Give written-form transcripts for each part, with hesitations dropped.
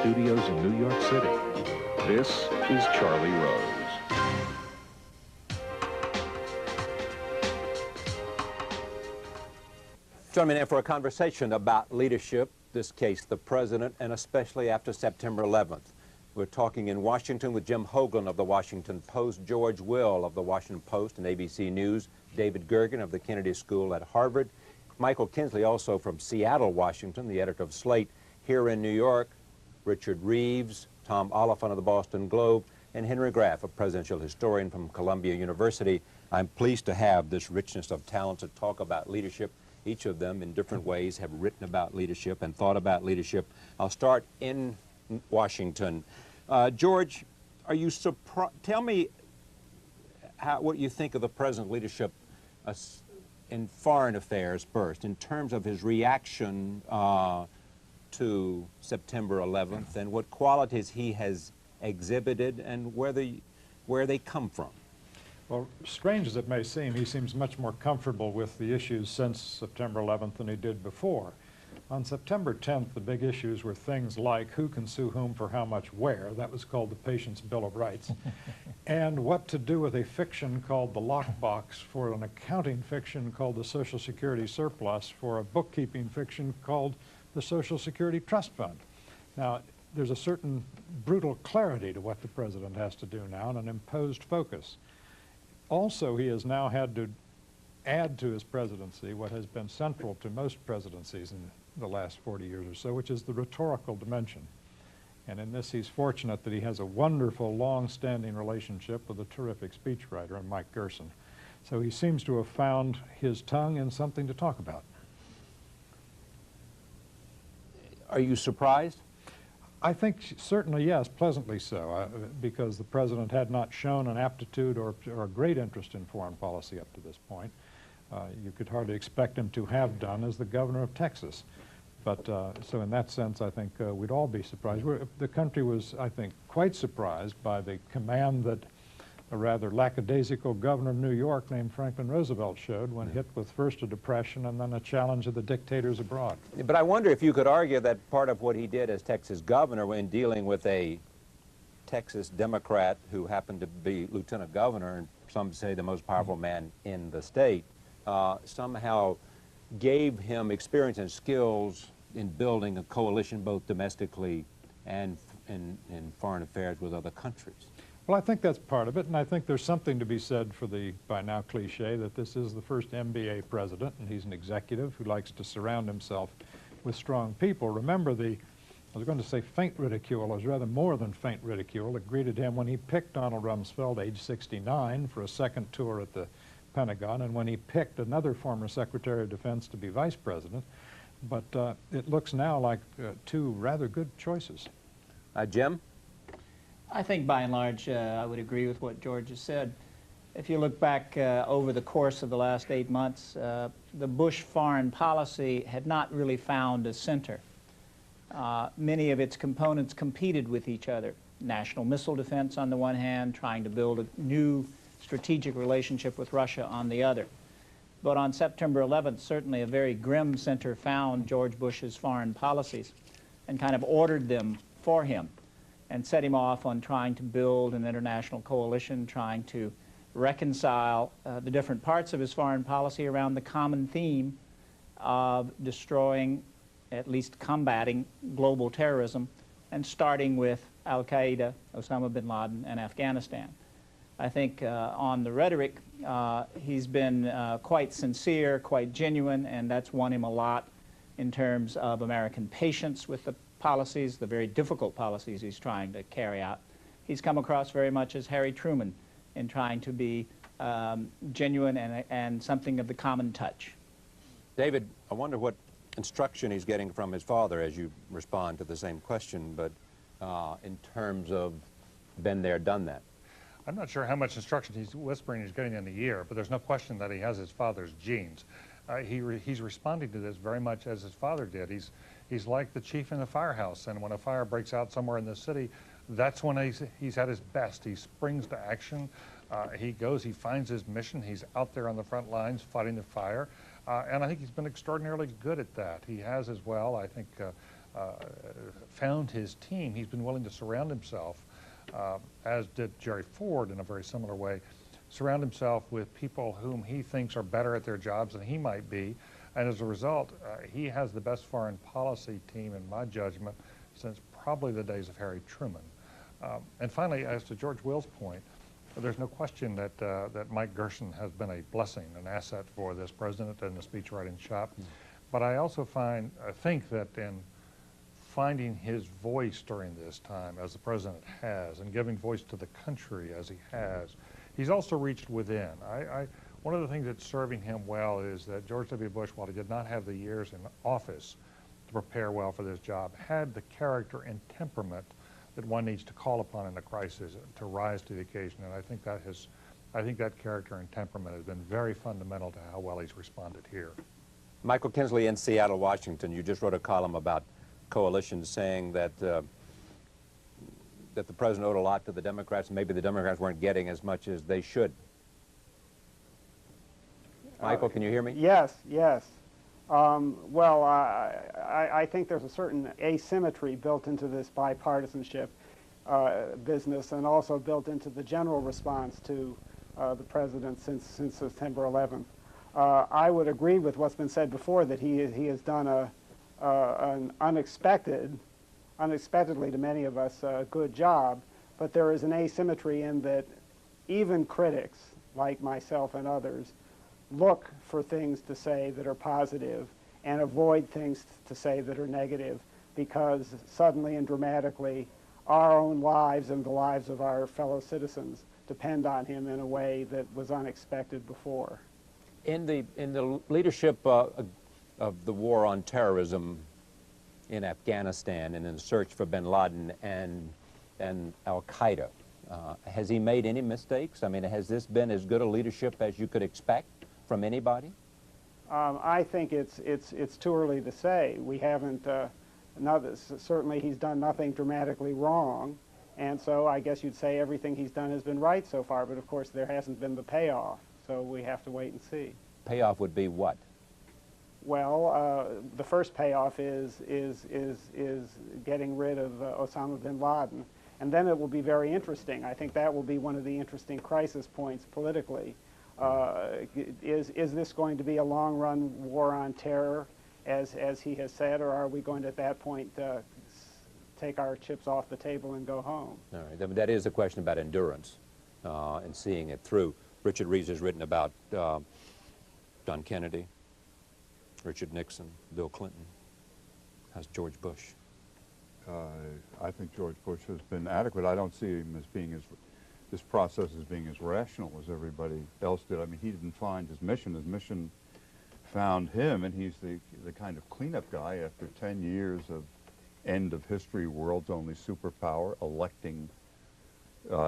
studios in New York City. This is Charlie Rose. Join me now for a conversation about leadership, this case, the president, and especially after September 11th. We're talking in Washington with Jim Hoagland of the Washington Post, George Will of the Washington Post and ABC News, David Gergen of the Kennedy School at Harvard, Michael Kinsley, also from Seattle, Washington, the editor of Slate. Here in New York, Richard Reeves, Tom Oliphant of the Boston Globe, and Henry Graff, a presidential historian from Columbia University. I'm pleased to have this richness of talent to talk about leadership. Each of them, in different ways, have written about leadership and thought about leadership. I'll start in Washington. George, are you surprised? Tell me what you think of the president's leadership in foreign affairs first, in terms of his reaction to September 11th, and what qualities he has exhibited and where they come from. Well, strange as it may seem, he seems much more comfortable with the issues since September 11th than he did before. On September 10th, the big issues were things like who can sue whom for how much where. That was called the Patient's Bill of Rights. And what to do with a fiction called the lockbox, for an accounting fiction called the Social Security surplus, for a bookkeeping fiction called the Social Security Trust Fund. Now, there's a certain brutal clarity to what the president has to do now and an imposed focus. Also, he has now had to add to his presidency what has been central to most presidencies in the last 40 years or so, which is the rhetorical dimension. And in this, he's fortunate that he has a wonderful, long-standing relationship with a terrific speechwriter, Mike Gerson. So he seems to have found his tongue in something to talk about. Are you surprised? I think certainly, yes, pleasantly so, because the president had not shown an aptitude or a great interest in foreign policy up to this point. You could hardly expect him to have done as the governor of Texas. But so in that sense, I think we'd all be surprised. The country was, I think, quite surprised by the command that a rather lackadaisical governor of New York named Franklin Roosevelt showed when hit with first a depression and then a challenge of the dictators abroad. But I wonder if you could argue that part of what he did as Texas governor in dealing with a Texas Democrat who happened to be lieutenant governor, and some say the most powerful man in the state, somehow gave him experience and skills in building a coalition both domestically and in foreign affairs with other countries. Well, I think that's part of it, and I think there's something to be said for the, by now, cliche that this is the first MBA president, and he's an executive who likes to surround himself with strong people. Remember I was going to say faint ridicule, it was rather more than faint ridicule that greeted him when he picked Donald Rumsfeld, age 69, for a second tour at the Pentagon, and when he picked another former Secretary of Defense to be vice president. But it looks now like two rather good choices. Jim? I think by and large I would agree with what George has said. If you look back over the course of the last 8 months, the Bush foreign policy had not really found a center. Many of its components competed with each other. National missile defense on the one hand, trying to build a new strategic relationship with Russia on the other. But on September 11th, certainly a very grim center found George Bush's foreign policies and kind of ordered them for him and set him off on trying to build an international coalition, trying to reconcile the different parts of his foreign policy around the common theme of destroying, at least combating, global terrorism, and starting with al-Qaeda, Osama bin Laden, and Afghanistan. I think on the rhetoric, he's been quite sincere, quite genuine, and that's won him a lot in terms of American patience with the policies, the very difficult policies he's trying to carry out. He's come across very much as Harry Truman in trying to be genuine and something of the common touch. David, I wonder what instruction he's getting from his father as you respond to the same question, but in terms of been there, done that. I'm not sure how much instruction he's whispering he's getting in the ear, but there's no question that he has his father's genes. He's responding to this very much as his father did. He's like the chief in the firehouse, and when a fire breaks out somewhere in the city, that's when he's at his best. He springs to action. He goes, he finds his mission. He's out there on the front lines fighting the fire, and I think he's been extraordinarily good at that. He has as well, I think, found his team, he's been willing to surround himself, as did Jerry Ford in a very similar way, surround himself with people whom he thinks are better at their jobs than he might be. And as a result, he has the best foreign policy team, in my judgment, since probably the days of Harry Truman. And finally, as to George Will's point, there's no question that, that Mike Gerson has been a blessing, an asset for this president and the speechwriting shop. But I also think that in finding his voice during this time, as the president has, and giving voice to the country as he has, he's also reached within. One of the things that's serving him well is that George W. Bush, while he did not have the years in office to prepare well for this job, had the character and temperament that one needs to call upon in a crisis to rise to the occasion. And I think that character and temperament has been very fundamental to how well he's responded here. Michael Kinsley in Seattle, Washington, you just wrote a column about coalitions saying that that the president owed a lot to the Democrats, and maybe the Democrats weren't getting as much as they should. Michael, can you hear me? Yes, yes. Well, I think there's a certain asymmetry built into this bipartisanship business, and also built into the general response to the president since September 11th. I would agree with what's been said before, that he has done an unexpectedly to many of us, a good job, but there is an asymmetry in that even critics like myself and others look for things to say that are positive and avoid things to say that are negative, because suddenly and dramatically our own lives and the lives of our fellow citizens depend on him in a way that was unexpected before. In the leadership of the war on terrorism in Afghanistan and in the search for bin Laden and al-Qaeda, has he made any mistakes? I mean, has this been as good a leadership as you could expect from anybody? I think it's too early to say. We haven't, certainly he's done nothing dramatically wrong, and so I guess you'd say everything he's done has been right so far, but of course there hasn't been the payoff, so we have to wait and see. Payoff would be what? Well, the first payoff is getting rid of Osama bin Laden, and then it will be very interesting. I think that will be one of the interesting crisis points politically. Is this going to be a long-run war on terror, as he has said, or are we going to at that point take our chips off the table and go home? All right, that is a question about endurance and seeing it through. Richard Reeves has written about John Kennedy, Richard Nixon, Bill Clinton. How's George Bush? I think George Bush has been adequate. I don't see him as being this process as being as rational as everybody else did. I mean, he didn't find his mission. His mission found him, and he's the kind of cleanup guy after 10 years of end of history, world's only superpower, electing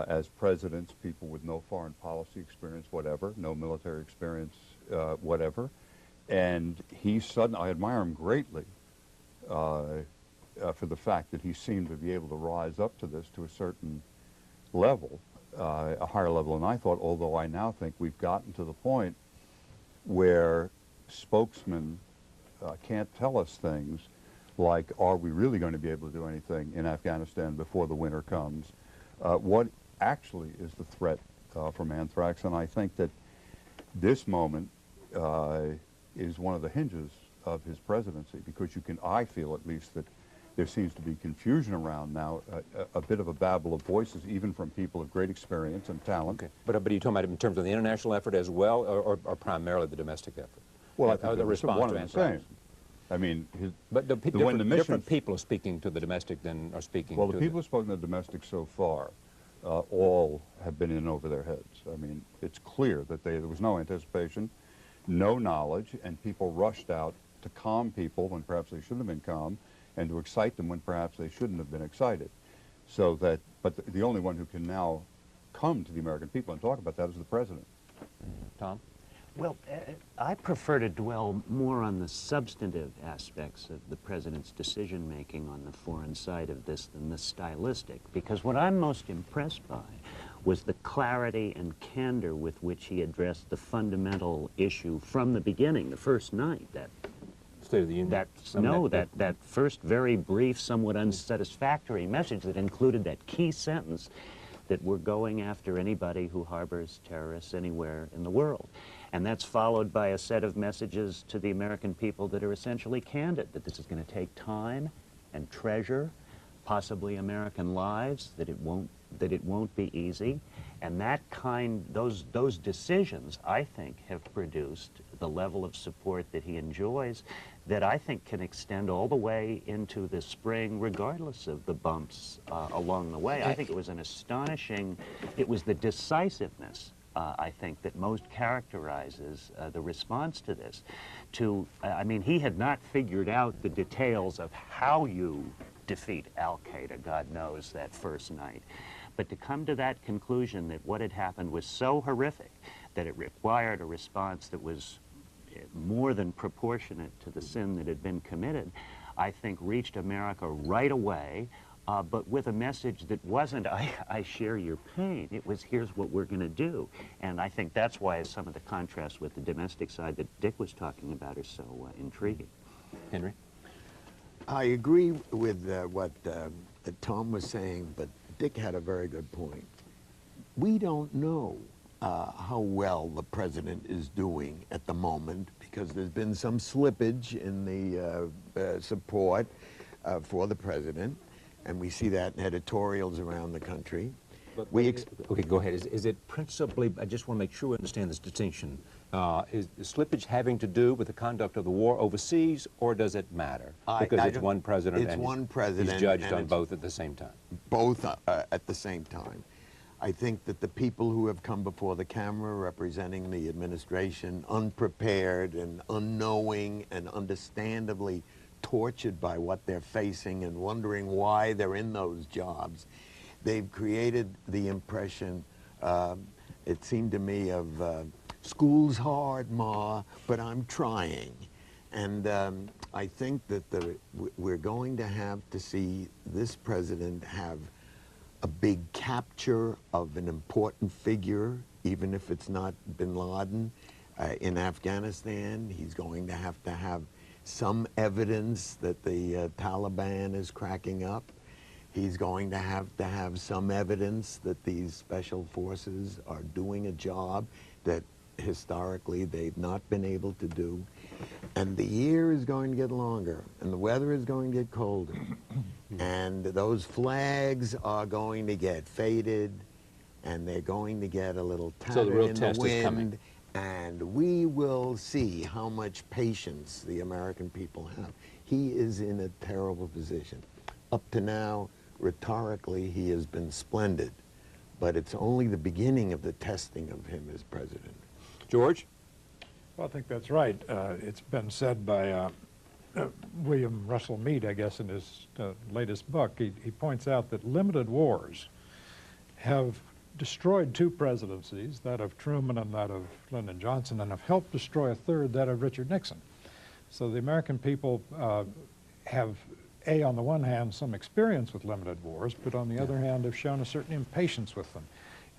as presidents people with no foreign policy experience, whatever, no military experience, whatever. And he suddenly, I admire him greatly for the fact that he seemed to be able to rise up to this to a certain level, a higher level than I thought, although I now think we've gotten to the point where spokesmen can't tell us things like, are we really going to be able to do anything in Afghanistan before the winter comes? What actually is the threat from anthrax? And I think that this moment is one of the hinges of his presidency, because I feel at least that there seems to be confusion around now, a bit of a babble of voices, even from people of great experience and talent. Okay. But are you talking about in terms of the international effort as well, or primarily the domestic effort? Well, I think the response one to and the anthrax. same. I mean, But different people are speaking to the domestic than are speaking well, to the people who've spoken to the domestic so far all have been in over their heads. I mean, it's clear that there was no anticipation, no knowledge, and people rushed out to calm people when perhaps they shouldn't have been calm, and to excite them when perhaps they shouldn't have been excited. So that, but the only one who can now come to the American people and talk about that is the president. Tom? Well, I prefer to dwell more on the substantive aspects of the president's decision-making on the foreign side of this than the stylistic, because what I'm most impressed by was the clarity and candor with which he addressed the fundamental issue from the beginning, the first night, that State of the Union. That first very brief, somewhat unsatisfactory message that included that key sentence that we're going after anybody who harbors terrorists anywhere in the world. And that's followed by a set of messages to the American people that are essentially candid, that this is going to take time and treasure, possibly American lives, that it won't be easy. And those decisions, I think, have produced the level of support that he enjoys that I think can extend all the way into the spring, regardless of the bumps along the way. I think it was it was the decisiveness, I think, that most characterizes the response to this. I mean, he had not figured out the details of how you defeat Al-Qaeda, God knows, that first night. But to come to that conclusion that what had happened was so horrific that it required a response that was more than proportionate to the sin that had been committed, I think reached America right away, but with a message that wasn't, I share your pain. It was, here's what we're going to do. And I think that's why some of the contrasts with the domestic side that Dick was talking about are so intriguing. Henry? I agree with what Tom was saying, but Dick had a very good point. We don't know how well the president is doing at the moment because there's been some slippage in the support for the president, and we see that in editorials around the country. Okay, go ahead. Is it principally, I just want to make sure we understand this distinction, is the slippage having to do with the conduct of the war overseas, or does it matter? Because it's one president and one president, he's judged on both at the same time. Both at the same time. I think that the people who have come before the camera representing the administration, unprepared and unknowing and understandably tortured by what they're facing and wondering why they're in those jobs, they've created the impression, it seemed to me, of school's hard, Ma, but I'm trying. And I think that we're going to have to see this president have a big capture of an important figure, even if it's not bin Laden, in Afghanistan. He's going to have some evidence that the Taliban is cracking up. He's going to have some evidence that these special forces are doing a job that historically they've not been able to do. And the year is going to get longer, and the weather is going to get colder. And those flags are going to get faded, and they're going to get a little tattered in the wind. And we will see how much patience the American people have. He is in a terrible position. Up to now, rhetorically, he has been splendid, but it's only the beginning of the testing of him as president. George? Well, I think that's right. It's been said by William Russell Mead, I guess, in his latest book. He points out that limited wars have destroyed two presidencies, that of Truman and that of Lyndon Johnson, and have helped destroy a third, that of Richard Nixon. So the American people have, on the one hand, some experience with limited wars, but on the other hand, have shown a certain impatience with them.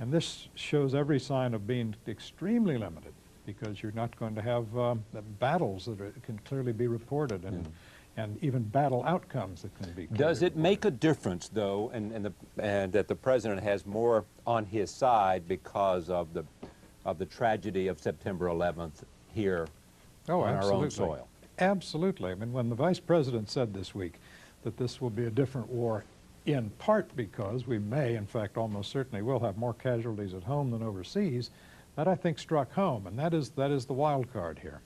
And this shows every sign of being extremely limited, because you're not going to have battles that can clearly be reported, and even battle outcomes that can be clearly Does it make a difference, though, and that the president has more on his side because of the tragedy of September 11th here on our own soil? Absolutely. I mean, when the vice president said this week that this will be a different war, in part because we may, in fact, almost certainly will have more casualties at home than overseas, that I think struck home, and that is the wild card here.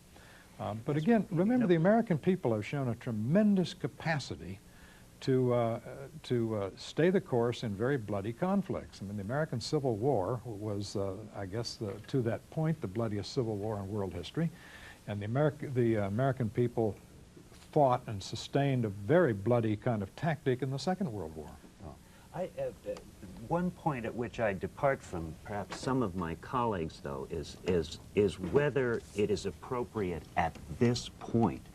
But again, remember, the American people have shown a tremendous capacity to stay the course in very bloody conflicts. I mean, the American Civil War was, I guess, to that point, the bloodiest civil war in world history, and the American people fought and sustained a very bloody kind of tactic in the Second World War. One point at which I depart from perhaps some of my colleagues, though, is whether it is appropriate at this point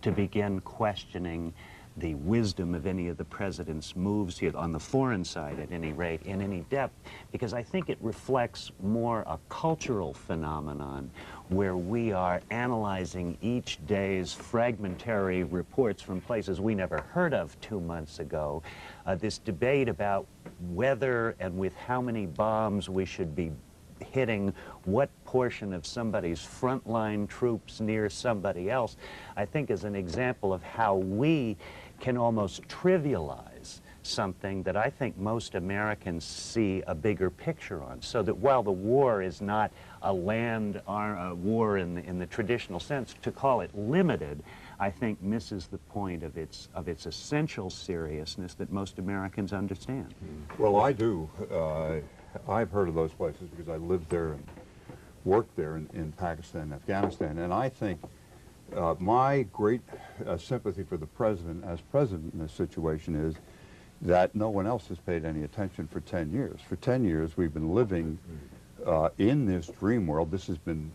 to begin questioning the wisdom of any of the president's moves here, on the foreign side at any rate, in any depth, because I think it reflects more a cultural phenomenon where we are analyzing each day's fragmentary reports from places we never heard of 2 months ago, this debate about whether and with how many bombs we should be hitting what portion of somebody's frontline troops near somebody else, I think is an example of how we can almost trivialize something that I think most Americans see a bigger picture on. So that while the war is not a land war in the traditional sense, to call it limited, I think misses the point of its essential seriousness that most Americans understand. Well, I do. I've heard of those places because I lived there and worked there in Pakistan and Afghanistan, and I think my great sympathy for the president as president in this situation is that no one else has paid any attention for 10 years. For 10 years, we've been living in this dream world. This has been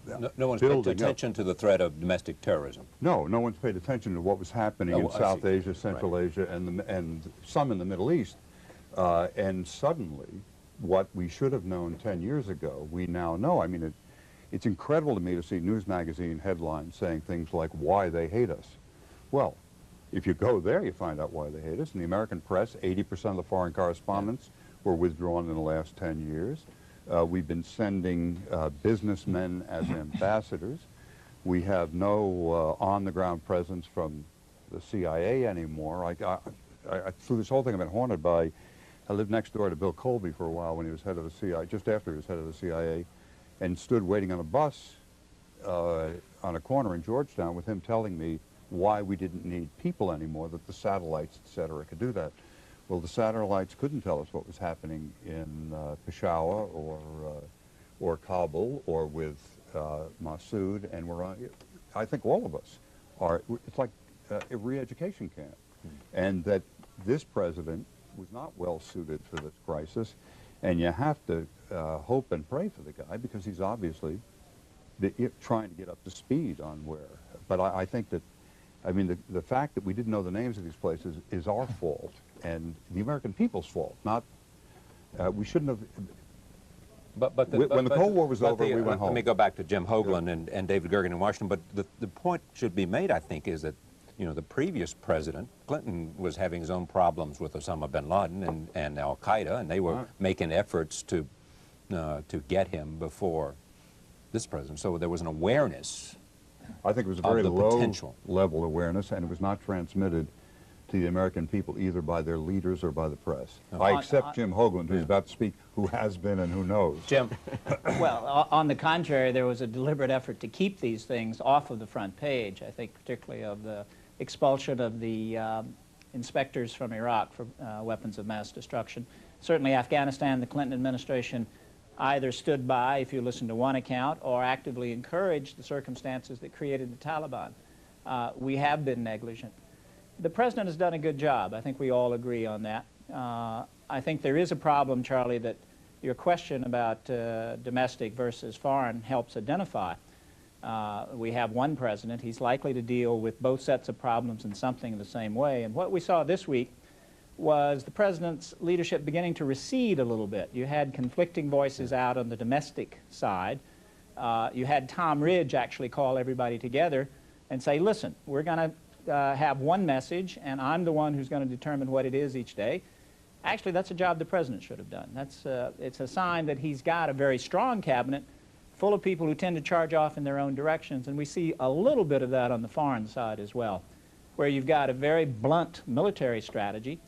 No one's paid attention to the threat of domestic terrorism. No one's paid attention to what was happening in South Asia, Central Asia, and some in the Middle East. And suddenly, what we should have known 10 years ago, we now know. I mean, it's incredible to me to see news magazine headlines saying things like, "Why they hate us." Well, if you go there, you find out why they hate us. In the American press, 80% of the foreign correspondents were withdrawn in the last 10 years. We've been sending businessmen as ambassadors. We have no on-the-ground presence from the CIA anymore. Through this whole thing, I've been haunted by, I lived next door to Bill Colby for a while when he was head of the CIA, just after he was head of the CIA, and stood waiting on a bus on a corner in Georgetown with him telling me why we didn't need people anymore, that the satellites, et cetera, could do that. Well, the satellites couldn't tell us what was happening in Peshawar or Kabul or with Massoud, and I think all of us are, it's like a re-education camp. And that this president was not well suited for this crisis, and you have to hope and pray for the guy because he's obviously trying to get up to speed on where. But I think that, I mean, the fact that we didn't know the names of these places is our fault and the American people's fault. Not, we shouldn't have. When the Cold War was over, we went home. Let me go back to Jim Hoagland and David Gergen in Washington. But the point should be made, I think, is that, you know, the previous president, Clinton, was having his own problems with Osama bin Laden and Al-Qaeda, and they were making efforts to get him before this president. So there was an awareness. I think it was a very low level awareness, and it was not transmitted to the American people either by their leaders or by the press. I accept Jim Hoagland, who's about to speak, who has been and who knows. Jim? Well, on the contrary, there was a deliberate effort to keep these things off of the front page, I think particularly of the expulsion of the inspectors from Iraq for weapons of mass destruction. Certainly Afghanistan, the Clinton administration either stood by, if you listen to one account, or actively encouraged the circumstances that created the Taliban. We have been negligent. The president has done a good job. I think we all agree on that. I think there is a problem, Charlie, that your question about domestic versus foreign helps identify. We have one president. He's likely to deal with both sets of problems in something the same way. And what we saw this week was the president's leadership beginning to recede a little bit. You had conflicting voices out on the domestic side. You had Tom Ridge actually call everybody together and say, listen, we're going to have one message, and I'm the one who's going to determine what it is each day. Actually, that's a job the president should have done. It's a sign that he's got a very strong cabinet full of people who tend to charge off in their own directions, and we see a little bit of that on the foreign side as well, where you've got a very blunt military strategy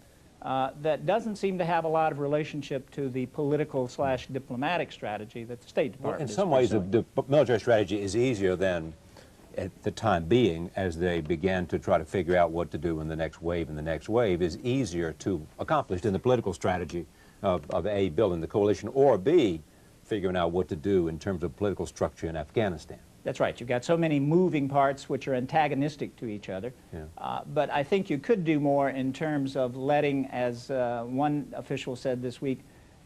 that doesn't seem to have a lot of relationship to the political/diplomatic strategy that the State Department is in some ways, the military strategy is easier than at the time being, as they began to try to figure out what to do in the next wave, and the next wave is easier to accomplish than the political strategy of A, building the coalition, or B, figuring out what to do in terms of political structure in Afghanistan. That's right. You've got so many moving parts which are antagonistic to each other. Yeah. But I think you could do more in terms of letting, as one official said this week,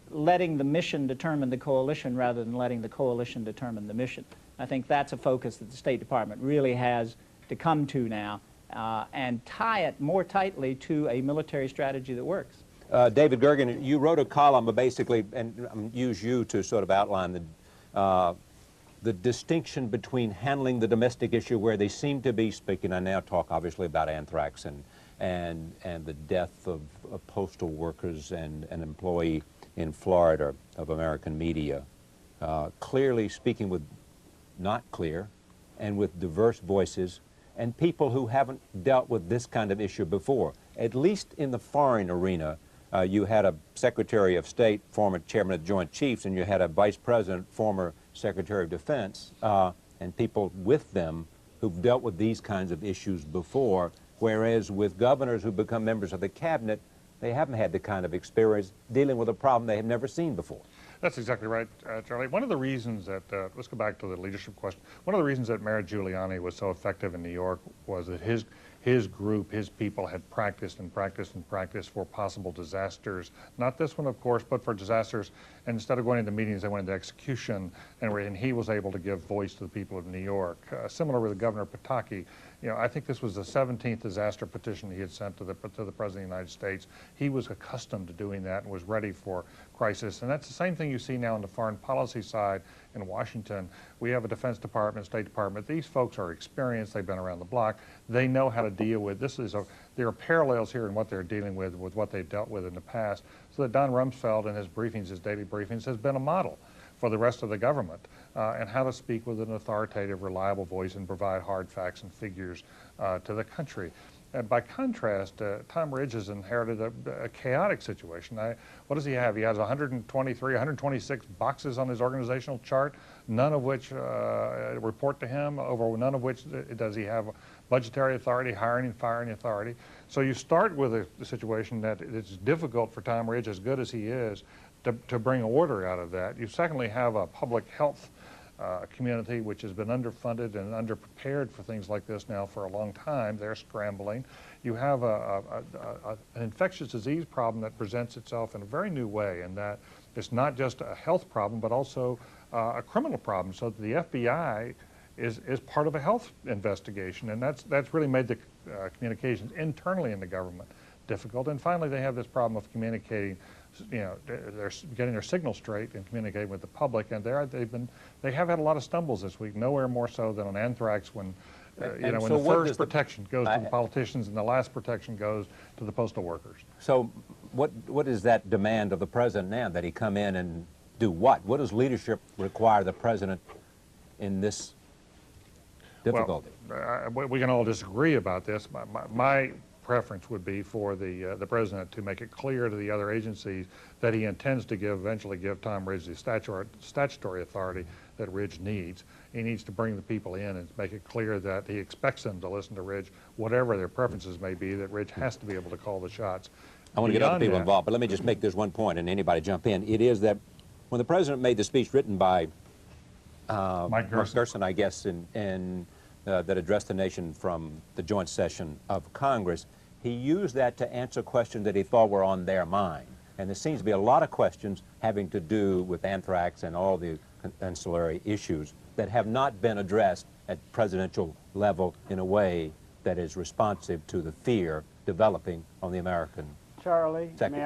letting the mission determine the coalition rather than letting the coalition determine the mission. I think that's a focus that the State Department really has to come to now and tie it more tightly to a military strategy that works. David Gergen, you wrote a column basically, and use you to sort of outline the the distinction between handling the domestic issue, where they seem to be speaking, I now talk obviously about anthrax and the death of postal workers and an employee in Florida of American Media, clearly speaking with not clear and with diverse voices and people who haven't dealt with this kind of issue before. At least in the foreign arena, you had a Secretary of State, former Chairman of the Joint Chiefs, and you had a Vice President, former Secretary of Defense, and people with them who've dealt with these kinds of issues before, whereas with governors who become members of the cabinet, they haven't had the kind of experience dealing with a problem they have never seen before. That's exactly right, Charlie. One of the reasons that, let's go back to the leadership question, one of the reasons that Mayor Giuliani was so effective in New York was that his group, his people had practiced and practiced and practiced for possible disasters. Not this one, of course, but for disasters. And instead of going into meetings, they went into execution, and he was able to give voice to the people of New York. Similar with Governor Pataki, you know, I think this was the 17th disaster petition he had sent to the President of the United States. He was accustomed to doing that and was ready for crisis. And that's the same thing you see now on the foreign policy side in Washington. We have a Defense Department, State Department. These folks are experienced. They've been around the block. They know how to deal with this. There are parallels here in what they're dealing with what they've dealt with in the past. So that Don Rumsfeld in his briefings, his daily briefings, has been a model for the rest of the government, and how to speak with an authoritative, reliable voice and provide hard facts and figures to the country. And by contrast, Tom Ridge has inherited a chaotic situation. What does he have? He has 123, 126 boxes on his organizational chart, none of which report to him, over none of which does he have budgetary authority, hiring and firing authority. So you start with a situation that it's difficult for Tom Ridge, as good as he is, to bring order out of that. You secondly have a public health community which has been underfunded and underprepared for things like this now for a long time. They're scrambling. You have an infectious disease problem that presents itself in a very new way, in that it's not just a health problem but also a criminal problem, so that the FBI is part of a health investigation, and that's really made the communications internally in the government difficult. And finally, they have this problem of communicating, you know, they're getting their signal straight and communicating with the public, and they have had a lot of stumbles this week, nowhere more so than on anthrax, when you know, when the first protection goes to the politicians and the last protection goes to the postal workers. So what is that demand of the president now, that he come in and do what? What does leadership require the president in this difficulty? Well, we can all disagree about this. My preference would be for the president to make it clear to the other agencies that he intends to eventually give Tom Ridge the statutory authority that Ridge needs. He needs to bring the people in and make it clear that he expects them to listen to Ridge, whatever their preferences may be, that Ridge has to be able to call the shots. I want to get other people involved, but let me just make this one point, and anybody jump in. It is that when the president made the speech written by Mike Gerson, I guess, that addressed the nation from the joint session of Congress, he used that to answer questions that he thought were on their mind. And there seems to be a lot of questions having to do with anthrax and all the ancillary issues that have not been addressed at presidential level in a way that is responsive to the fear developing on the American Charlie, sector.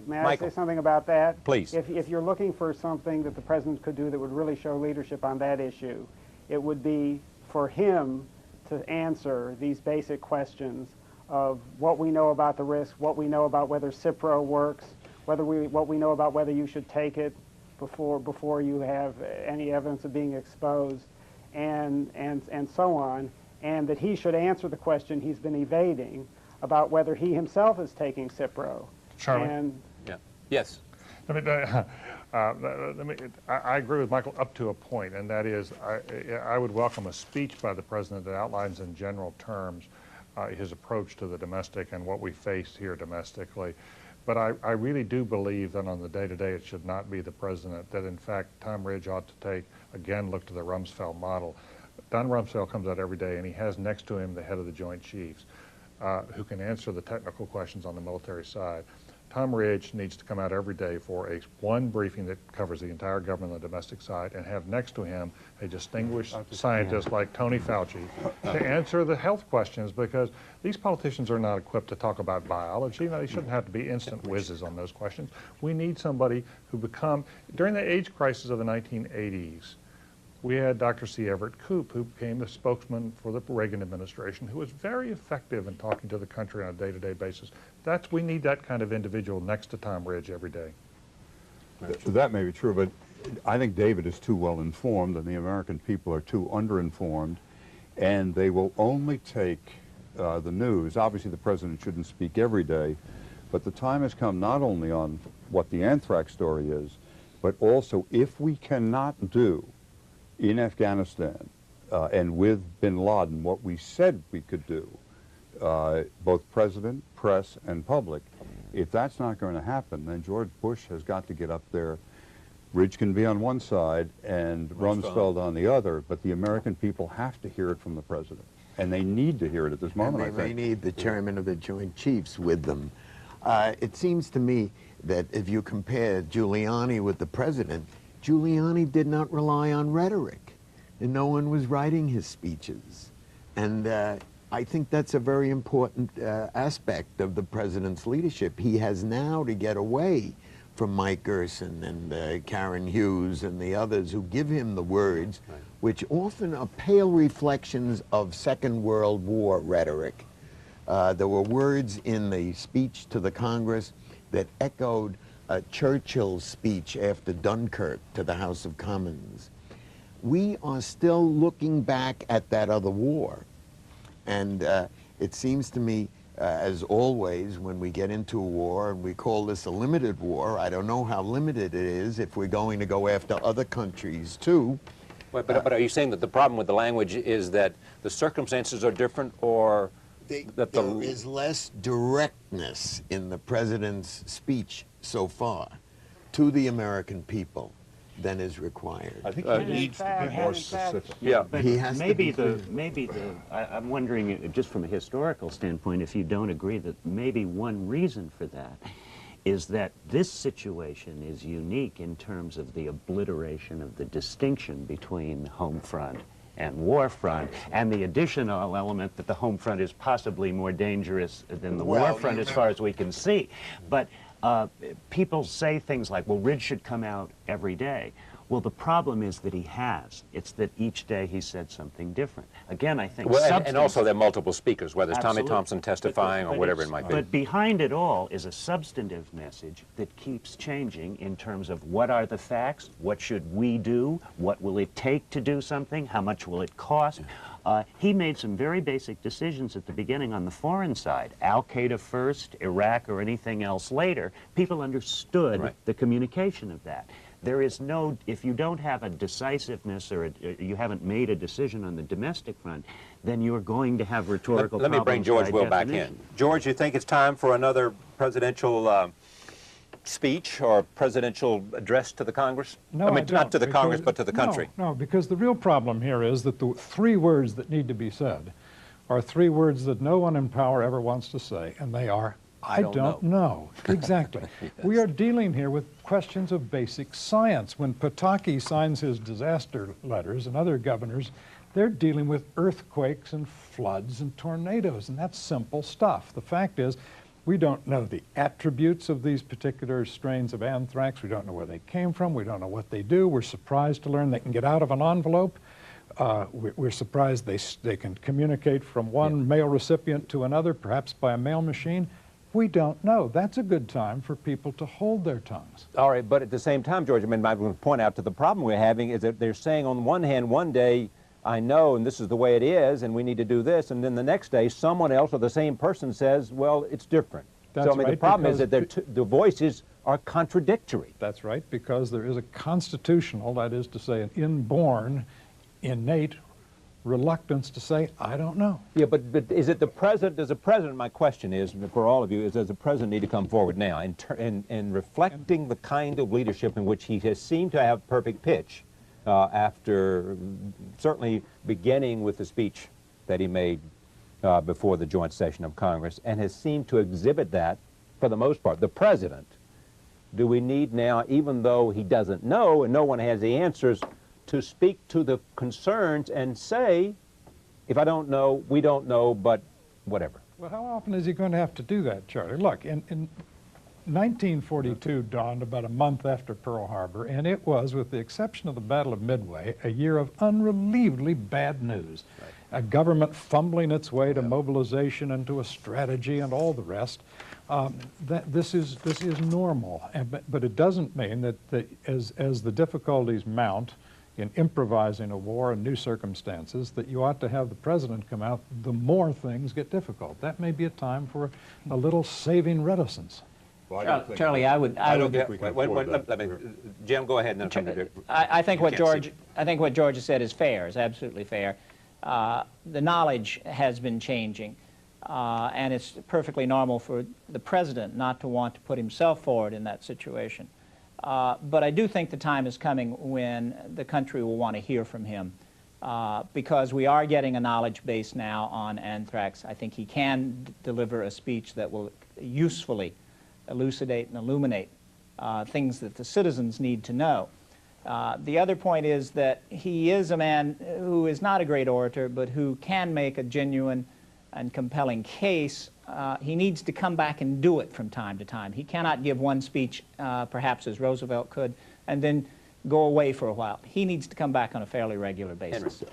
May I say something about that? Please. If you're looking for something that the president could do that would really show leadership on that issue, it would be for him to answer these basic questions of what we know about the risk, what we know about whether Cipro works, what we know about whether you should take it before you have any evidence of being exposed, and so on, and that he should answer the question he's been evading about whether he himself is taking Cipro. Charlie? Yes. I agree with Michael up to a point, and that is I would welcome a speech by the president that outlines in general terms his approach to the domestic and what we face here domestically. But I really do believe that on the day-to-day it should not be the president, that in fact Tom Ridge ought to look to the Rumsfeld model. Don Rumsfeld comes out every day and he has next to him the head of the Joint Chiefs who can answer the technical questions on the military side. Tom Ridge needs to come out every day for one briefing that covers the entire government on the domestic side, and have next to him a distinguished scientist like Tony Fauci to answer the health questions, because these politicians are not equipped to talk about biology. They shouldn't have to be instant whizzes on those questions. We need somebody who during the AIDS crisis of the 1980s, We had Dr. C. Everett Koop, who became the spokesman for the Reagan administration, who was very effective in talking to the country on a day-to-day basis. We need that kind of individual next to Tom Ridge every day. That may be true, but I think David is too well informed and the American people are too underinformed, and they will only take the news. Obviously, the president shouldn't speak every day, but the time has come not only on what the anthrax story is, but also if we cannot do in Afghanistan and with bin Laden what we said we could do, both president, press, and public, if that's not going to happen, then George Bush has got to get up there. Ridge can be on one side and Rumsfeld on the other, but the American people have to hear it from the president. And they need to hear it at this moment, I And think. they need the chairman of the Joint Chiefs with them. It seems to me that if you compare Giuliani with the president, Giuliani did not rely on rhetoric, and no one was writing his speeches. And I think that's a very important aspect of the president's leadership. He has now to get away from Mike Gerson and Karen Hughes and the others who give him the words, which often are pale reflections of Second World War rhetoric. There were words in the speech to the Congress that echoed Churchill's speech after Dunkirk to the House of Commons. We are still looking back at that other war. And it seems to me, as always, when we get into a war, and we call this a limited war, I don't know how limited it is if we're going to go after other countries too. But are you saying that the problem with the language is that the circumstances are different, or that There is less directness in the president's speech so far to the American people than is required? I think he needs to be more specific. Yeah. But He has to maybe be I'm wondering, just from a historical standpoint, if you don't agree that maybe one reason for that is that this situation is unique in terms of the obliteration of the distinction between home front and war front, and the additional element that the home front is possibly more dangerous than the war front as far as we can see. But people say things like, well, Ridge should come out every day. Well, the problem is that he has. It's that each day he said something different. Again, I think and also there are multiple speakers, whether it's Tommy Absolutely. Thompson testifying or whatever it might be. But behind it all is a substantive message that keeps changing in terms of what are the facts, what should we do, what will it take to do something, how much will it cost. He made some very basic decisions at the beginning on the foreign side. Al-Qaeda first, Iraq, or anything else later. People understood the communication of that. There is no, if you don't have a decisiveness or you haven't made a decision on the domestic front, then you're going to have rhetorical Let me bring problems George by Will back definition. in. George, you think it's time for another presidential speech or presidential address to the Congress? No, I mean, not to the because- Congress, but to the country. No, because the real problem here is that the three words that need to be said are three words that no one in power ever wants to say, and they are, I don't know. Exactly. Yes. We are dealing here with questions of basic science. When Pataki signs his disaster letters and other governors, they're dealing with earthquakes and floods and tornadoes, and that's simple stuff. The fact is, we don't know the attributes of these particular strains of anthrax. We don't know where they came from. We don't know what they do. We're surprised to learn they can get out of an envelope. We're surprised they can communicate from one mail recipient to another, perhaps by a mail machine. We don't know. That's a good time for people to hold their tongues. All right, but at the same time, George, I mean, I'm going to point out to the problem we're having is that they're saying on one hand, one day, I know, and this is the way it is, and we need to do this, and then the next day, someone else or the same person says, well, it's different. That's so, I mean, the right, problem is because that the voices are contradictory. That's right, because there is a constitutional, that is to say, an inborn, innate reluctance to say, I don't know. Yeah, but is it the president, does the president, my question is, for all of you, is does the president need to come forward now in reflecting the kind of leadership in which he has seemed to have perfect pitch after certainly beginning with the speech that he made before the joint session of Congress, and has seemed to exhibit that for the most part. The president, do we need now, even though he doesn't know and no one has the answers, to speak to the concerns and say, if I don't know, we don't know, but whatever? Well, how often is he going to have to do that, Charlie? Look, 1942 dawned about a month after Pearl Harbor, and it was, with the exception of the Battle of Midway, a year of unrelievably bad news. Right. A government fumbling its way to mobilization and to a strategy and all the rest. This is normal, but it doesn't mean that as the difficulties mount in improvising a war in new circumstances, that you ought to have the president come out the more things get difficult. That may be a time for a little saving reticence. Well, Charlie, I would. Let me, Jim, go ahead and then come to Dick. I think what George has said is fair. Is absolutely fair. The knowledge has been changing, and it's perfectly normal for the president not to want to put himself forward in that situation. But I do think the time is coming when the country will want to hear from him, because we are getting a knowledge base now on anthrax. I think he can deliver a speech that will usefully elucidate and illuminate things that the citizens need to know. The other point is that he is a man who is not a great orator, but who can make a genuine and compelling case. He needs to come back and do it from time to time. He cannot give one speech, perhaps as Roosevelt could, and then go away for a while. He needs to come back on a fairly regular basis.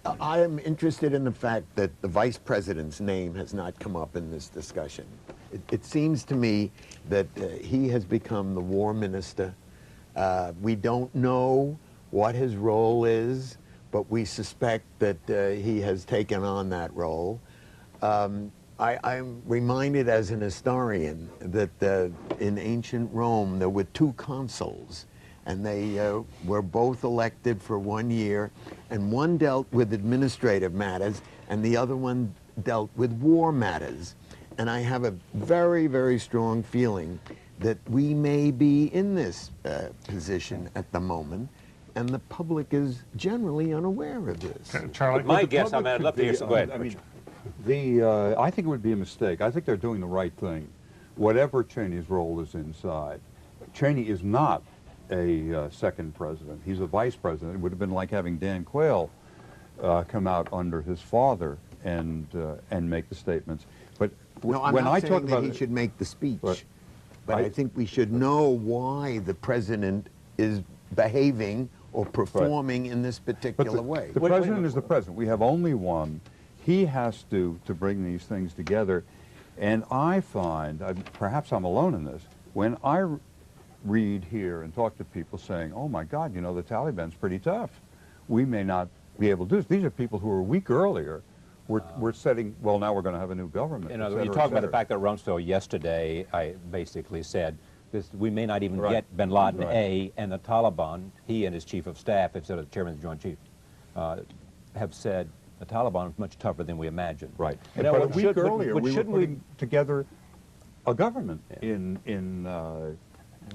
I am interested in the fact that the vice president's name has not come up in this discussion. It seems to me that he has become the war minister. We don't know what his role is, but we suspect that he has taken on that role. I'm reminded as an historian that in ancient Rome there were two consuls, and they were both elected for 1 year, and one dealt with administrative matters and the other one dealt with war matters. And I have a very, very strong feeling that we may be in this position at the moment, and the public is generally unaware of this. Charlie? My guess, I'd love to hear some. Go ahead. I think it would be a mistake. I think they're doing the right thing, whatever Cheney's role is inside. Cheney is not a second president. He's a vice president. It would have been like having Dan Quayle come out under his father and make the statements. But no, I'm when not I saying talk that about he should make the speech, but I think we should know why the president is behaving or performing in this particular way. The president is the president. We have only one. He has to bring these things together. And I find, perhaps I'm alone in this, when I read here and talk to people saying, oh my God, you know, the Taliban's pretty tough. We may not be able to do this. These are people who were a week earlier. We're setting, well, now we're going to have a new government. You know, you talk about the fact that Rumsfeld yesterday, I basically said, we may not even get bin Laden A, and the Taliban, he and his chief of staff, instead of the chairman of the Joint Chiefs, have said the Taliban is much tougher than we imagined. Right. You know, but a week earlier, we were putting putting together a government in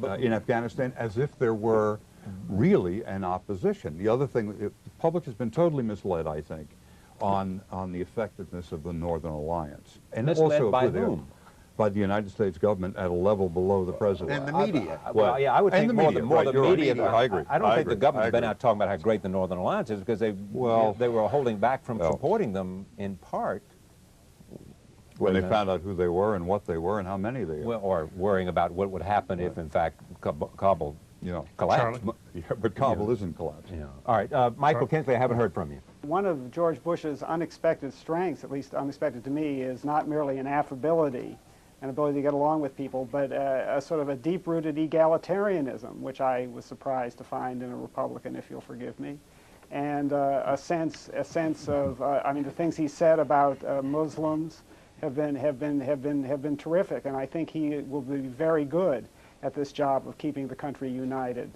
Afghanistan as if there were really an opposition. The other thing, the public has been totally misled, I think, on the effectiveness of the Northern Alliance. And misled also by whom? By the United States government at a level below the president. And the media. Well, yeah, I would think more the media. I agree. I don't think the government's been out talking about how great the Northern Alliance is, because they were holding back from supporting them in part. When they found out who they were and what they were and how many they were. Well, or worrying about what would happen if, in fact, Kabul collapsed. Yeah, but Kabul isn't collapsed. Yeah. All right, Michael Kinsley, I haven't heard from you. One of George Bush's unexpected strengths, at least unexpected to me, is not merely an affability, an ability to get along with people, but a sort of a deep-rooted egalitarianism, which I was surprised to find in a Republican, if you'll forgive me, and a sense of, I mean, the things he said about Muslims have been terrific, and I think he will be very good at this job of keeping the country united.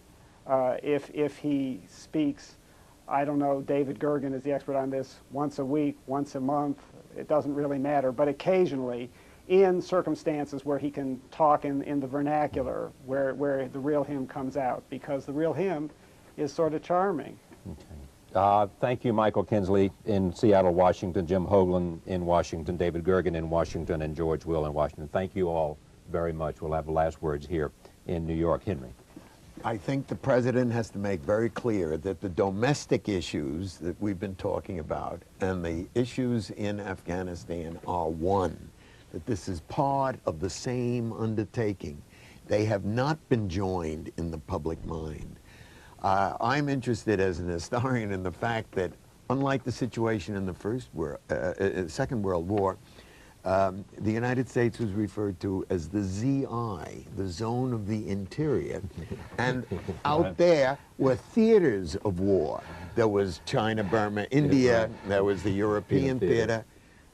If he speaks, I don't know, David Gergen is the expert on this, once a week, once a month, it doesn't really matter, but occasionally in circumstances where he can talk in the vernacular, where the real him comes out, because the real him is sort of charming. Okay. Thank you, Michael Kinsley in Seattle, Washington, Jim Hoagland in Washington, David Gergen in Washington, and George Will in Washington. Thank you all very much. We'll have the last words here in New York. Henry. I think the president has to make very clear that the domestic issues that we've been talking about and the issues in Afghanistan are one, that this is part of the same undertaking. They have not been joined in the public mind. I'm interested as an historian in the fact that, unlike the situation in the Second World War, the United States was referred to as the ZI, the zone of the interior, and out there were theaters of war. There was China, Burma, India, there was the European theater.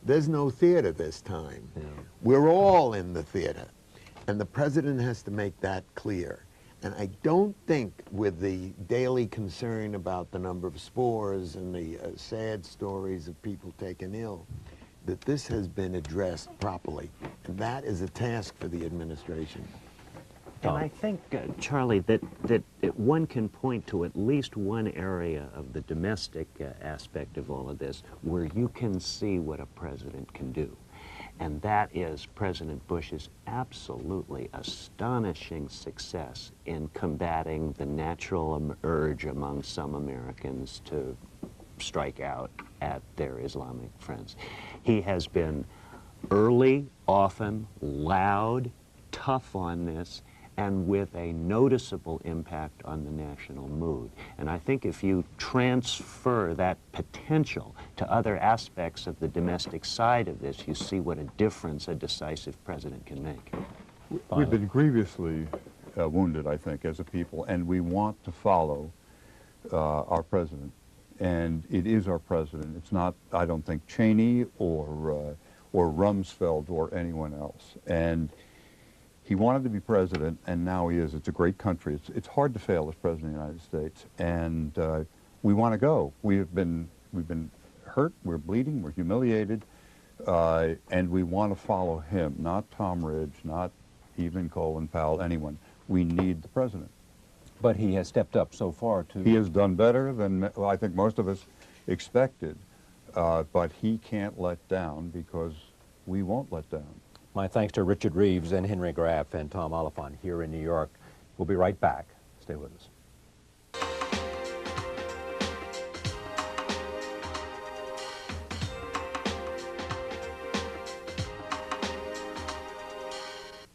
There's no theater this time. We're all in the theater, and the president has to make that clear. And I don't think, with the daily concern about the number of spores and the sad stories of people taken ill, that this has been addressed properly. And that is a task for the administration. And I think, Charlie, that one can point to at least one area of the domestic aspect of all of this where you can see what a president can do. And that is President Bush's absolutely astonishing success in combating the natural urge among some Americans to strike out at their Islamic friends. He has been early, often, loud, tough on this, and with a noticeable impact on the national mood. And I think if you transfer that potential to other aspects of the domestic side of this, you see what a difference a decisive president can make. We've been grievously wounded, I think, as a people, and we want to follow our president. And it is our president. It's not, I don't think, Cheney or Rumsfeld or anyone else. And he wanted to be president, and now he is. It's a great country. It's hard to fail as president of the United States, and we want to go. We've been hurt. We're bleeding. We're humiliated, and we want to follow him. Not Tom Ridge, not even Colin Powell. Anyone. We need the president. But he has stepped up so far to... He has done better than I think most of us expected, but he can't let down because we won't let down. My thanks to Richard Reeves and Henry Graff and Tom Oliphant here in New York. We'll be right back. Stay with us.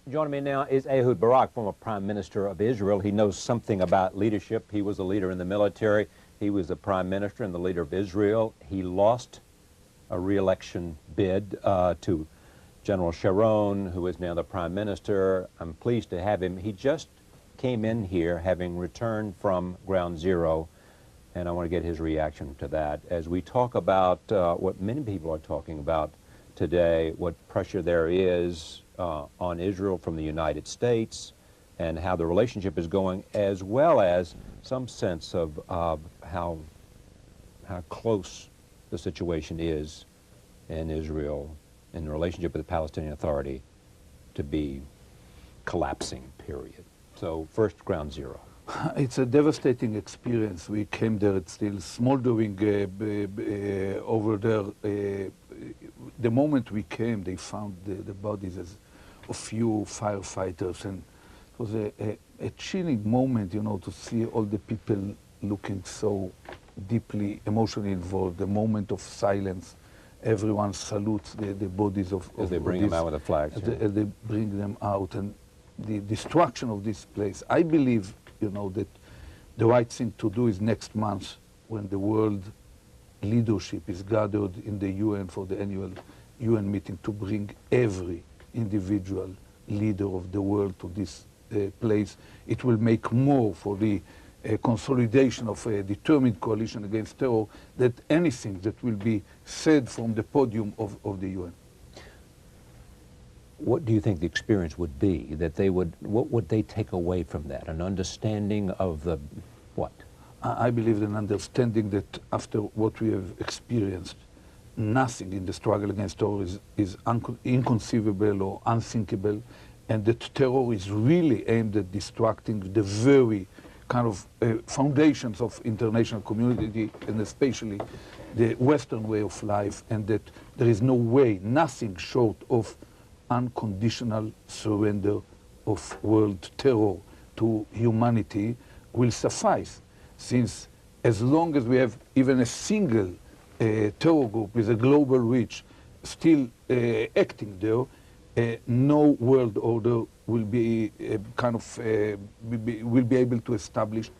Joining me now is Ehud Barak, former Prime Minister of Israel. He knows something about leadership. He was a leader in the military. He was the Prime Minister and the leader of Israel. He lost a re-election bid to General Sharon, who is now the Prime Minister. I'm pleased to have him. He just came in here having returned from Ground Zero, and I want to get his reaction to that. As we talk about what many people are talking about today, what pressure there is on Israel from the United States, and how the relationship is going, as well as some sense of how close the situation is in Israel in the relationship with the Palestinian Authority to be collapsing, period. So first, Ground Zero. It's a devastating experience. We came there, it's still smoldering over there. The moment we came, they found the bodies of a few firefighters, and it was a chilling moment, you know, to see all the people looking so deeply emotionally involved, a moment of silence. Everyone salutes the bodies of as they bring them out with the flags. As they bring them out, and the destruction of this place. I believe, you know, that the right thing to do is next month, when the world leadership is gathered in the UN for the annual UN meeting, to bring every individual leader of the world to this place. It will make more for the consolidation of a determined coalition against terror than anything that will be said from the podium of the UN. What do you think the experience would be? That they would, what would they take away from that? An understanding of the what? I believe an understanding that after what we have experienced, nothing in the struggle against terror is inconceivable or unthinkable, and that terror is really aimed at distracting the very kind of foundations of international community, and especially the Western way of life, and that there is no way, nothing short of unconditional surrender of world terror to humanity will suffice, since as long as we have even a single terror group with a global reach still acting there, no world order will be will be able to establish,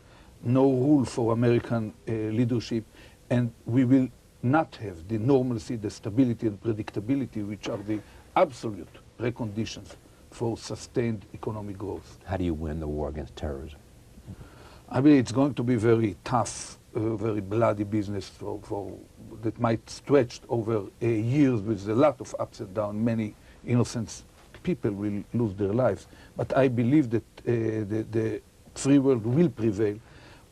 no rule for American leadership, and we will not have the normalcy, the stability and predictability, which are the absolute preconditions for sustained economic growth. How do you win the war against terrorism? I mean, it's going to be very tough, very bloody business that might stretch over years with a lot of ups and downs. Many innocent people will lose their lives. But I believe that the free world will prevail.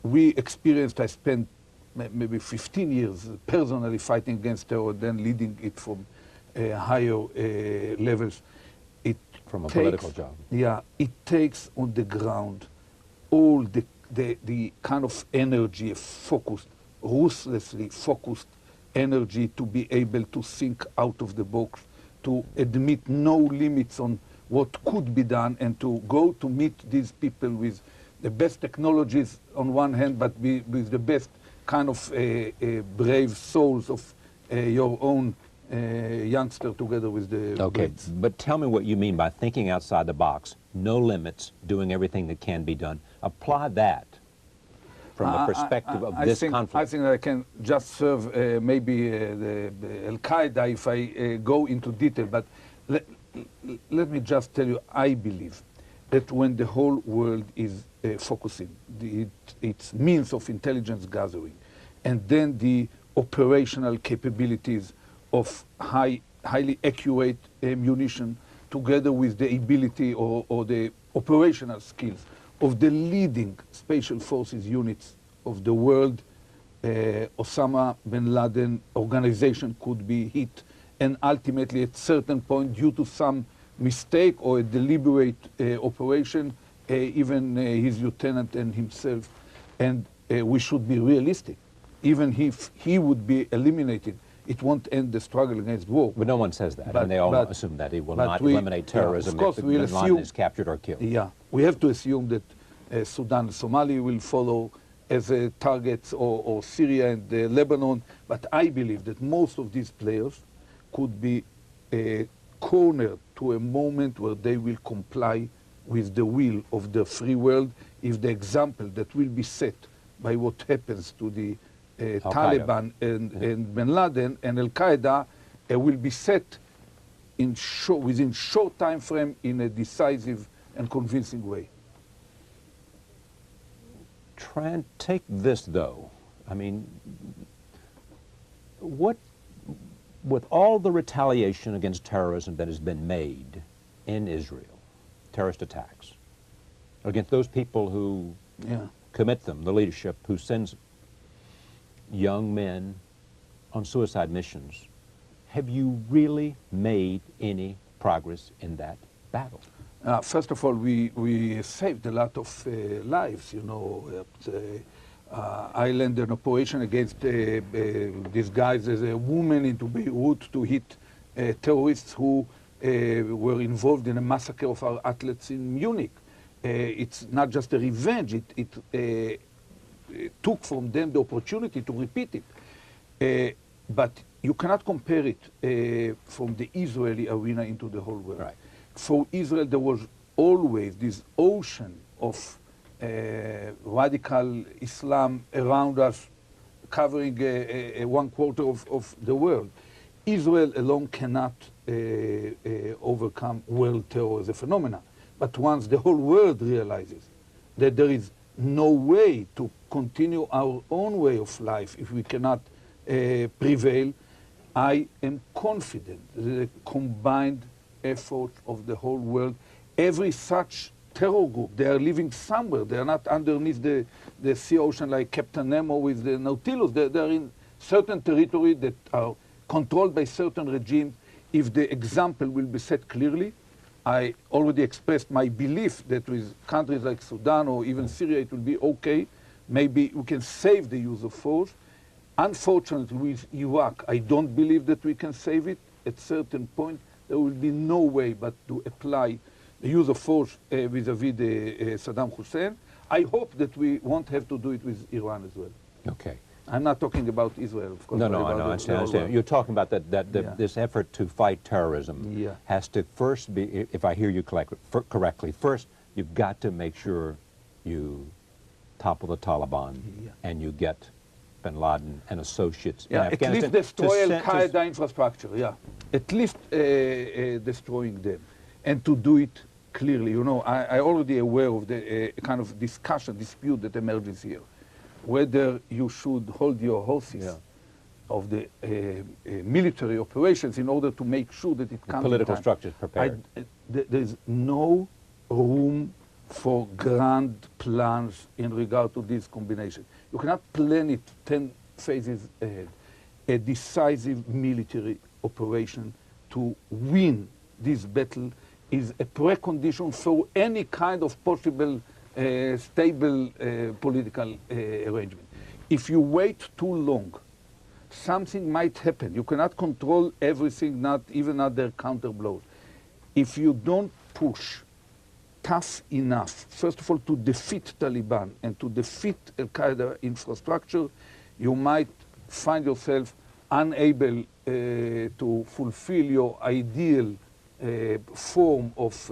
We experienced, I spent maybe 15 years personally fighting against terror, then leading it from higher levels. From a political job. Yeah, it takes on the ground all the kind of energy, focused, ruthlessly focused energy to be able to think out of the box, to admit no limits on what could be done, and to go to meet these people with the best technologies on one hand, but with the best kind of brave souls of your own youngster together with the Okay, Brits. but tell me what you mean by thinking outside the box, no limits, doing everything that can be done. Apply that from the perspective of this conflict. I think that I can just serve maybe the Al-Qaeda if I go into detail, but let me just tell you, I believe that when the whole world is focusing its means of intelligence gathering, and then the operational capabilities of highly accurate munition, together with the ability or the operational skills of the leading special forces units of the world, Osama bin Laden organization could be hit, and ultimately at certain point, due to some mistake or a deliberate operation, even his lieutenant and himself, and we should be realistic. Even if he would be eliminated, it won't end the struggle against war. But no one says that, and they all assume that he will not eliminate terrorism of course if we'll bin Laden is captured or killed. Yeah, we have to assume that Sudan and Somalia will follow as targets, or Syria and Lebanon, but I believe that most of these players could be cornered to a moment where they will comply with the will of the free world if the example that will be set by what happens to the Taliban and bin Laden and Al-Qaeda will be set within short time frame in a decisive and convincing way. Take this, though. I mean, with all the retaliation against terrorism that has been made in Israel, terrorist attacks, against those people who commit them, the leadership who sends young men on suicide missions, have you really made any progress in that battle? First of all, we saved a lot of lives, you know. I led an operation against disguised as a woman into Beirut to hit terrorists who were involved in a massacre of our athletes in Munich. It's not just a revenge, it took from them the opportunity to repeat it. But you cannot compare it from the Israeli arena into the whole world. Right. For Israel, there was always this ocean of radical Islam around us, covering 1/4 of the world. Israel alone cannot overcome world terror as a phenomenon. But once the whole world realizes that there is no way to continue our own way of life if we cannot prevail, I am confident that the combined effort of the whole world, every such terror group, they are living somewhere. They are not underneath the sea ocean like Captain Nemo with the Nautilus. They are in certain territory that are controlled by certain regimes. If the example will be set clearly, I already expressed my belief that with countries like Sudan or even Syria, it will be okay. Maybe we can save the use of force. Unfortunately, with Iraq, I don't believe that we can save it. At a certain point, there will be no way but to apply the use of force vis-à-vis Saddam Hussein. I hope that we won't have to do it with Iran as well. Okay. I'm not talking about Israel, of course. No, but no, I about know, I the understand. whole world. You're talking about Yeah. this effort to fight terrorism Yeah. has to first be, if I hear you correctly, first you've got to make sure you topple the Taliban Yeah. and you get bin Laden and associates Yeah, in at Afghanistan. least destroy to Al-Qaeda infrastructure, yeah. At least destroying them. And to do it clearly. You know, I already aware of the kind of dispute that emerges here. Whether you should hold your horses Yeah. of the military operations in order to make sure that it comes political in time. structures prepared. There's no room for grand plans in regard to this combination. You cannot plan it 10 phases ahead. A decisive military operation to win this battle is a precondition for any kind of possible stable political arrangement. If you wait too long, something might happen. You cannot control everything, not even at their counter blows. If you don't push tough enough, first of all, to defeat Taliban and to defeat Al-Qaeda infrastructure, you might find yourself unable to fulfill your ideal form of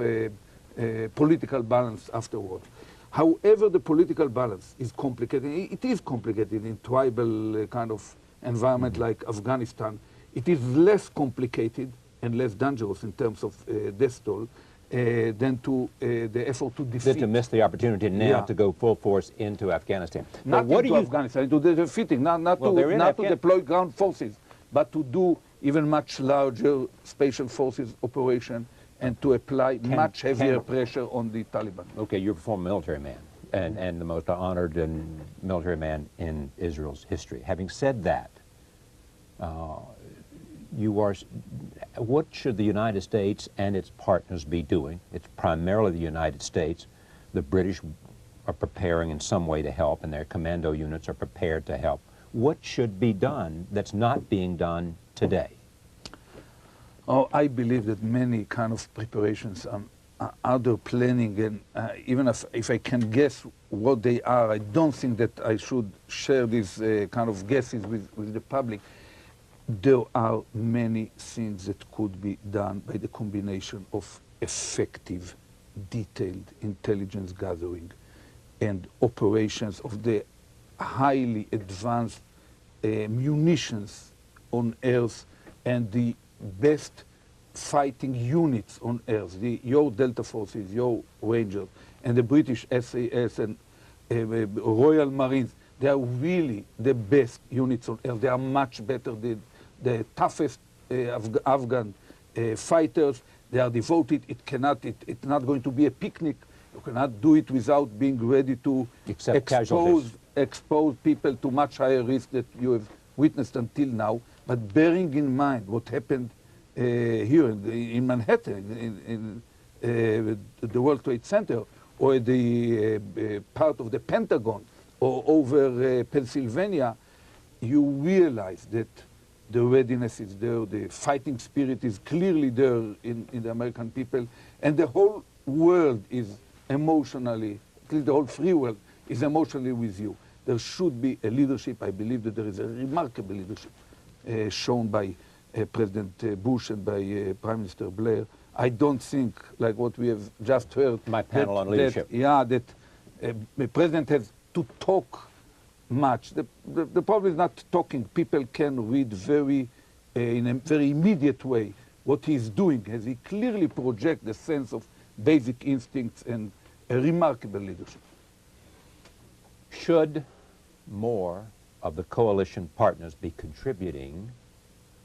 political balance afterwards. However, the political balance is complicated. It is complicated in tribal kind of environment like Afghanistan. It is less complicated and less dangerous in terms of death toll than to the effort to defeat. To miss the opportunity now Yeah. to go full force into Afghanistan. Not what into Afghanistan, to the defeating, not Well, they're in to Afghan- deploy ground forces, but to do even much larger special forces operation and to apply much heavier pressure on the Taliban. Okay, you're a former military man and the most honored and military man in Israel's history. Having said that, what should the United States and its partners be doing? It's primarily the United States. The British are preparing in some way to help, and their commando units are prepared to help. What should be done that's not being done today? Oh, I believe that many kind of preparations are under planning, and even if I can guess what they are, I don't think that I should share these kind of guesses with the public. There are many things that could be done by the combination of effective, detailed intelligence gathering and operations of the highly advanced munitions on Earth and the best fighting units on Earth, your Delta Forces, your Rangers, and the British SAS and Royal Marines. They are really the best units on Earth. They are much better than the toughest Afghan fighters. They are devoted. It's not going to be a picnic. You cannot do it without being ready to expose people to much higher risk that you have witnessed until now. But bearing in mind what happened here in Manhattan, in the World Trade Center, or the part of the Pentagon, or over Pennsylvania, you realize that the readiness is there, the fighting spirit is clearly there in the American people, and the whole world is emotionally, at least the whole free world, is emotionally with you. There should be a leadership. I believe that there is a remarkable leadership shown by President Bush and by Prime Minister Blair. I don't think, like what we have just heard, my panel on leadership. That the president has to talk much. The problem is not talking. People can read in a very immediate way what he's doing, as he clearly projects the sense of basic instincts and a remarkable leadership. Should more of the coalition partners be contributing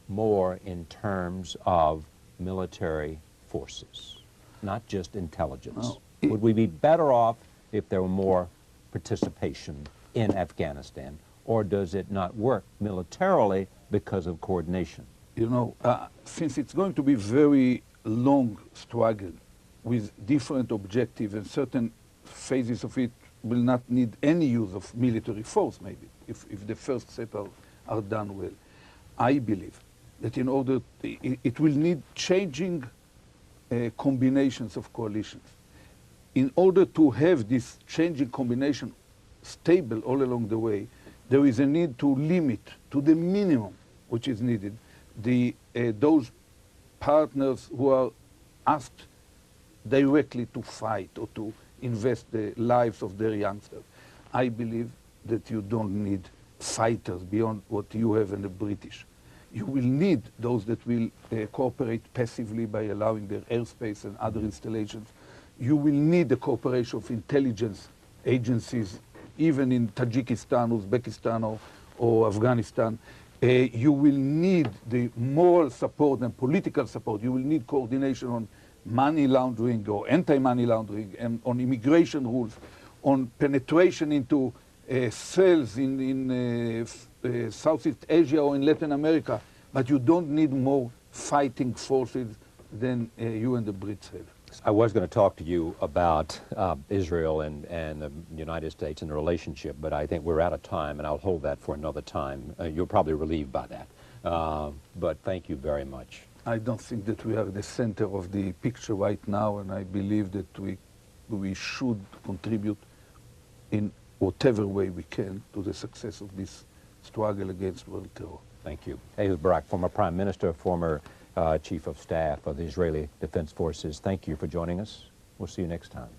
more in terms of military forces, not just intelligence? Would we be better off if there were more participation in Afghanistan, or does it not work militarily because of coordination? You know, since it's going to be very long struggle with different objectives, and certain phases of it will not need any use of military force, maybe, if the first set are done well. I believe that in order, it will need changing combinations of coalitions. In order to have this changing combination stable all along the way, there is a need to limit to the minimum which is needed those partners who are asked directly to fight or to invest the lives of their youngsters. I believe that you don't need fighters beyond what you have in the British. You will need those that will cooperate passively by allowing their airspace and other installations. You will need the cooperation of intelligence agencies, even in Tajikistan, Uzbekistan, or Afghanistan. You will need the moral support and political support. You will need coordination on money laundering or anti-money laundering, and on immigration rules, on penetration into cells in Southeast Asia or in Latin America. But you don't need more fighting forces than you and the Brits have. I was going to talk to you about Israel and the United States and the relationship, but I think we're out of time, and I'll hold that for another time. You're probably relieved by that. But thank you very much. I don't think that we are the center of the picture right now, and I believe that we should contribute in whatever way we can to the success of this struggle against world terror. Thank you. Ehud Barak, former Prime Minister, former Chief of Staff of the Israeli Defense Forces. Thank you for joining us. We'll see you next time.